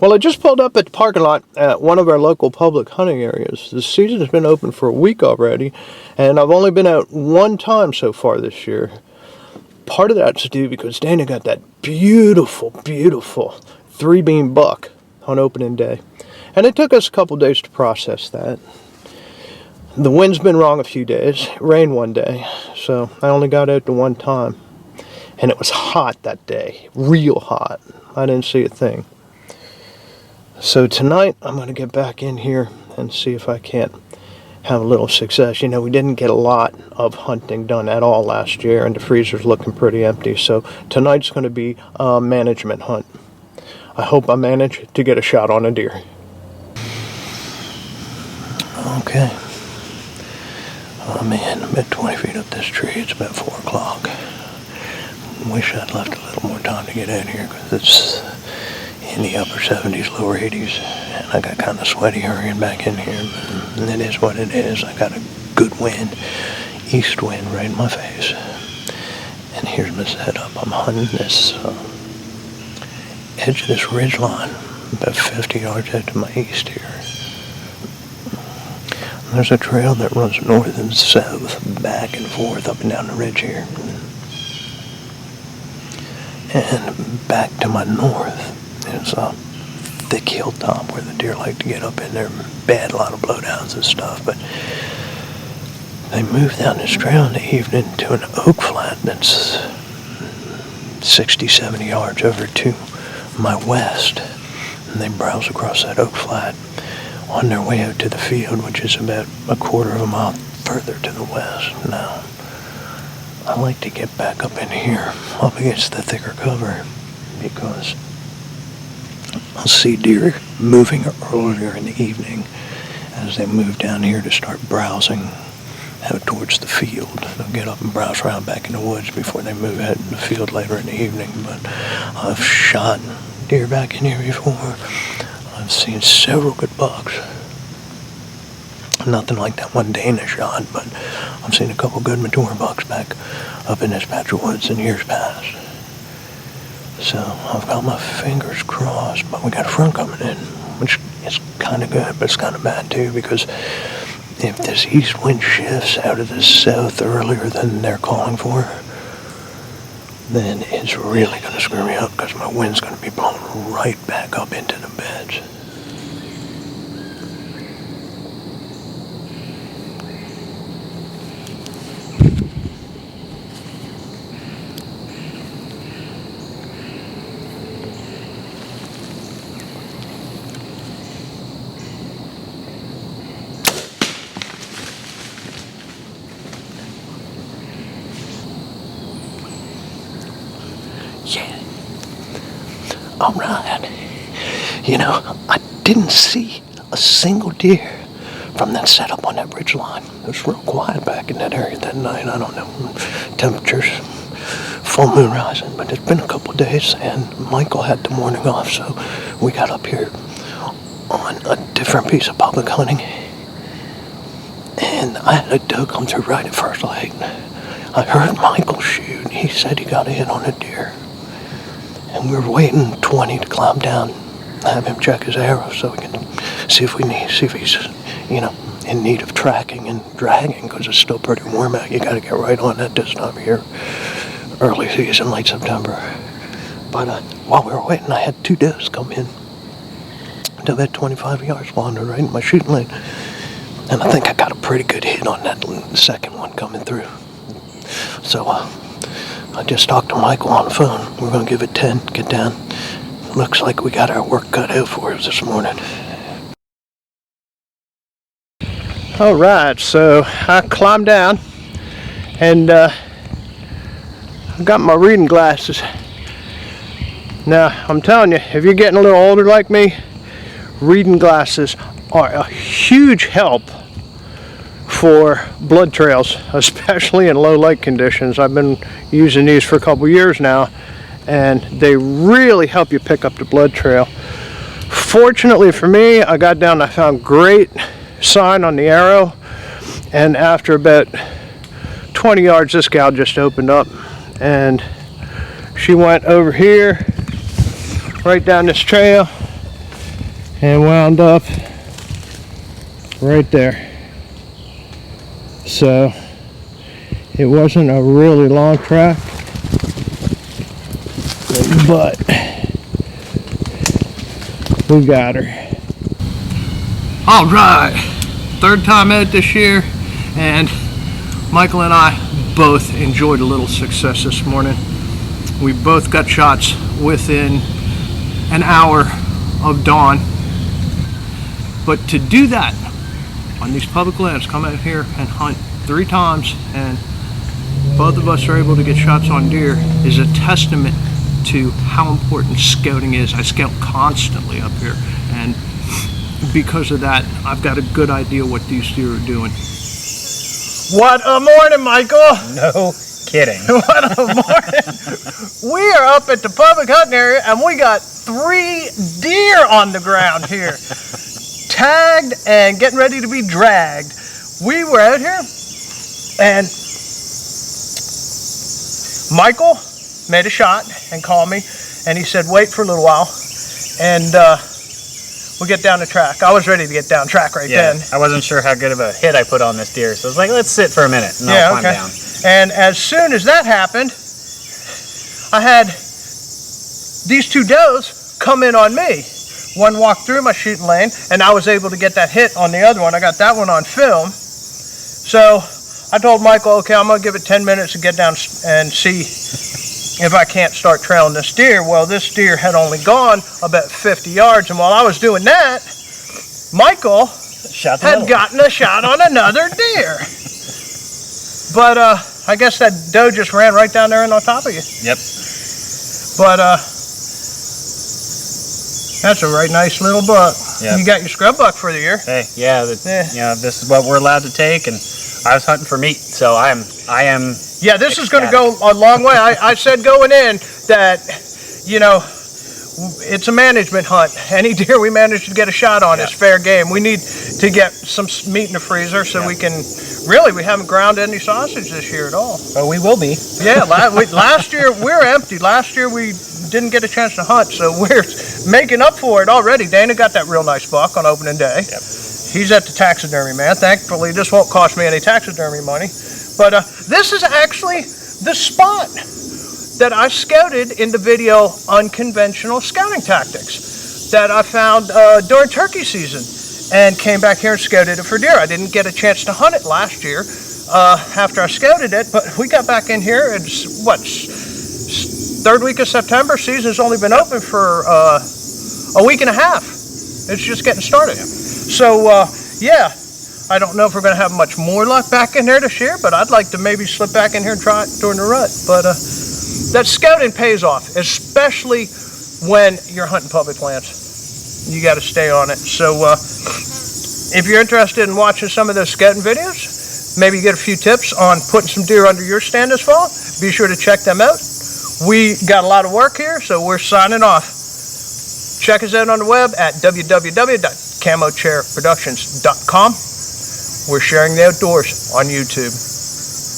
Well, I just pulled up at the parking lot at one of our local public hunting areas. The season has been open for a week already, and I've only been out one time so far this year. Part of that's due because Dana got that beautiful, beautiful 3-beam buck on opening day. And it took us a couple days to process that. The wind's been wrong a few days. It rained one day, so I only got out the one time. And it was hot that day, real hot. I didn't see a thing. So tonight, I'm going to get back in here and see if I can't have a little success. You know, we didn't get a lot of hunting done at all last year, and the freezer's looking pretty empty. So tonight's going to be a management hunt. I hope I manage to get a shot on a deer. Okay. Oh man, I'm at 20 feet up this tree. It's about 4 o'clock. Wish I'd left a little more time to get out here because it's in the upper 70s, lower 80s, and I got kind of sweaty hurrying back in here, but it is what it is. I got a good wind, east wind right in my face, and here's my setup. I'm hunting this edge of this ridge line, about 50 yards out to my east here. And there's a trail that runs north and south, back and forth, up and down the ridge here. And back to my north is a thick hilltop where the deer like to get up in there. Bad, a lot of blowdowns and stuff, but they move down this trail in the evening to an oak flat that's 60, 70 yards over to my west. And they browse across that oak flat on their way out to the field, which is about a quarter of a mile further to the west. Now, I like to get back up in here, up against the thicker cover, because I'll see deer moving earlier in the evening as they move down here to start browsing out towards the field. They'll get up and browse around back in the woods before they move out in the field later in the evening. But I've shot deer back in here before. I've seen several good bucks. Nothing like that one Dana shot, but I've seen a couple good mature bucks back up in this patch of woods in years past. So I've got my fingers crossed, but we got a front coming in, which is kind of good, but it's kind of bad too, because if this east wind shifts out of the south earlier than they're calling for, then it's really going to screw me up, because my wind's going to be blowing right back up into the beds. Yeah. All right. You know, I didn't see a single deer from that setup on that ridge line. It was real quiet back in that area that night. I don't know, temperatures, full moon rising, but it's been a couple of days, and Micheal had the morning off, so we got up here on a different piece of public hunting, and I had a doe come through right at first light. I heard Micheal shoot. He said he got a hit on a deer. And we were waiting 20 to climb down, have him check his arrow so we can see if he's, you know, in need of tracking and dragging, because it's still pretty warm out. You got to get right on that this time of year, early season, late September. But while we were waiting, I had 2 does come in to about 25 yards, wander right in my shooting lane. And I think I got a pretty good hit on that second one coming through. So I just talked to Micheal on the phone. We're going to give it 10, get down. Looks like we got our work cut out for us this morning. All right, so I climbed down, and I got my reading glasses. Now, I'm telling you, if you're getting a little older like me, reading glasses are a huge help for blood trails, especially in low light conditions. I've been using these for a couple years now, and they really help you pick up the blood trail. Fortunately for me, I got down, I found great sign on the arrow, and after about 20 yards, this gal just opened up, and she went over here, right down this trail, and wound up right there. So it wasn't a really long track, but we got her. All right, third time out this year, and Michael and I both enjoyed a little success this morning. We both got shots within an hour of dawn. But to do that on these public lands, come out here and hunt 3 times, and both of us are able to get shots on deer, is a testament to how important scouting is. I scout constantly up here, and because of that, I've got a good idea what these deer are doing. What a morning, Michael! No kidding. What a morning! We are up at the public hunting area, and we got 3 deer on the ground here, tagged and getting ready to be dragged. We were out here, and Michael made a shot and called me, and he said, wait for a little while, and we'll get down the track. I was ready to get down track then. I wasn't sure how good of a hit I put on this deer, so I was like, let's sit for a minute, and I'll climb down. And as soon as that happened, I had these 2 does come in on me. One walked through my shooting lane, and I was able to get that hit on the other one. I got that one on film. So I told Michael, okay, I'm going to give it 10 minutes to get down and see if I can't start trailing this deer. Well, this deer had only gone about 50 yards, and while I was doing that, Michael had gotten a shot on another deer. But I guess that doe just ran right down there and on top of you. Yep. But that's a right nice little buck. Yep. You got your scrub buck for the year. Hey, yeah. You know, this is what we're allowed to take, and I was hunting for meat, so I am. Yeah, this is going to go a long way. I said going in that, you know, it's a management hunt. Any deer we manage to get a shot on is fair game. We need to get some meat in the freezer so we can. Really, we haven't ground any sausage this year at all. Oh, we will be. Yeah, last year we were empty. Last year we didn't get a chance to hunt, so we're making up for it already. Dana got that real nice buck on opening day. Yep. He's at the taxidermy, man. Thankfully, this won't cost me any taxidermy money. But this is actually the spot that I scouted in the video Unconventional Scouting Tactics that I found during turkey season, and came back here and scouted it for deer. I didn't get a chance to hunt it last year after I scouted it, but we got back in here. It's what, 3rd week of September. Season's only been open for a week and a half. It's just getting started. So yeah, I don't know if we're going to have much more luck back in there this year, but I'd like to maybe slip back in here and try it during the rut. But that scouting pays off, especially when you're hunting public lands. You got to stay on it. So if you're interested in watching some of those scouting videos, maybe get a few tips on putting some deer under your stand this fall, be sure to check them out. We got a lot of work here, so we're signing off. Check us out on the web at www.camochairproductions.com. We're sharing the outdoors on YouTube.